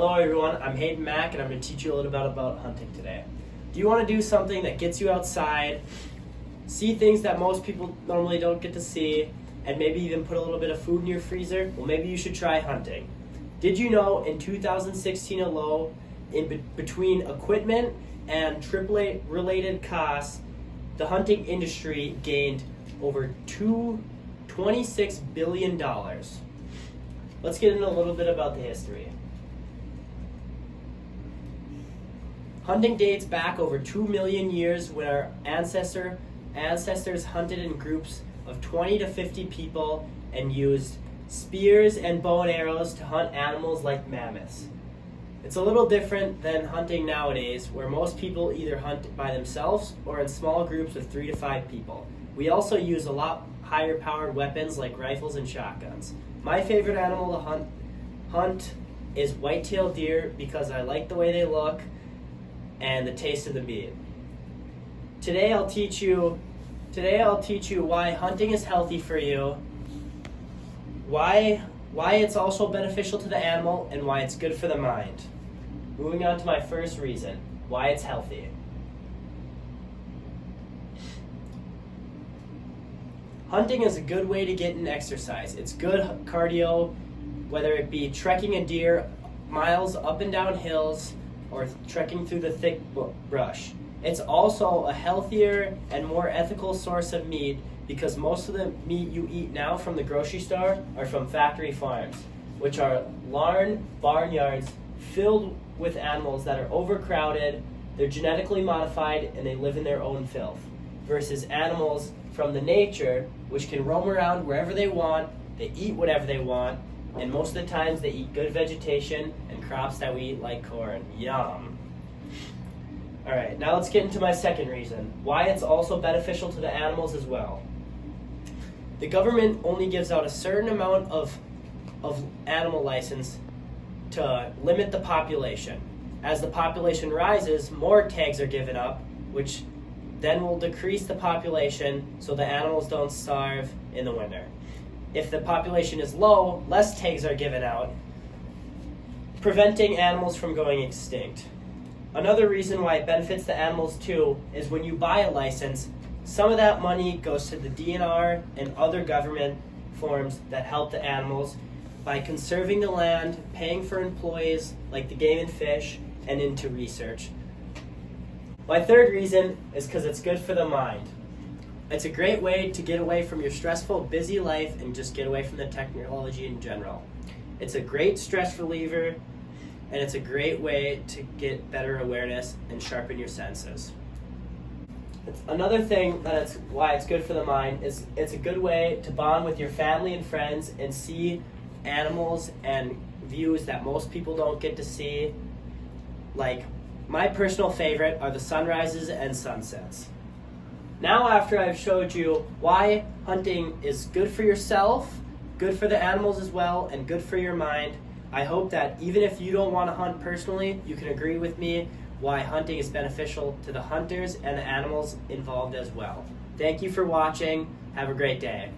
Hello everyone, I'm Hayden Mack and I'm going to teach you a little bit about hunting today. Do you want to do something that gets you outside, see things that most people normally don't get to see, and maybe even put a little bit of food in your freezer? Well, maybe you should try hunting. Did you know in 2016 alone, between equipment and AAA related costs, the hunting industry gained over $26 billion. Let's get into a little bit about the history. Hunting dates back over 2 million years when our ancestors hunted in groups of 20 to 50 people and used spears and bow and arrows to hunt animals like mammoths. It's a little different than hunting nowadays, where most people either hunt by themselves or in small groups of 3 to 5 people. We also use a lot higher powered weapons like rifles and shotguns. My favorite animal to hunt is white-tailed deer because I like the way they look and the taste of the meat. Today I'll teach you why hunting is healthy for you, why it's also beneficial to the animal, and why it's good for the mind. Moving on to my first reason, why it's healthy. Hunting is a good way to get in exercise. It's good cardio, whether it be trekking a deer miles up and down hills or trekking through the thick brush. It's also a healthier and more ethical source of meat because most of the meat you eat now from the grocery store are from factory farms, which are barnyards filled with animals that are overcrowded, they're genetically modified, and they live in their own filth, versus animals from the nature, which can roam around wherever they want, they eat whatever they want, and most of the times they eat good vegetation and crops that we eat like corn. Yum. Alright, now let's get into my second reason, why it's also beneficial to the animals as well. The government only gives out a certain amount of animal license to limit the population. As the population rises, more tags are given up, which then will decrease the population so the animals don't starve in the winter. If the population is low, less tags are given out, preventing animals from going extinct. Another reason why it benefits the animals too is when you buy a license, some of that money goes to the DNR and other government forms that help the animals by conserving the land, paying for employees like the Game and Fish, and into research. My third reason is because it's good for the mind. It's a great way to get away from your stressful, busy life and just get away from the technology in general. It's a great stress reliever, and it's a great way to get better awareness and sharpen your senses. Another thing why it's good for the mind is it's a good way to bond with your family and friends and see animals and views that most people don't get to see. Like, my personal favorite are the sunrises and sunsets. Now, after I've showed you why hunting is good for yourself, good for the animals as well, and good for your mind, I hope that even if you don't want to hunt personally, you can agree with me why hunting is beneficial to the hunters and the animals involved as well. Thank you for watching. Have a great day.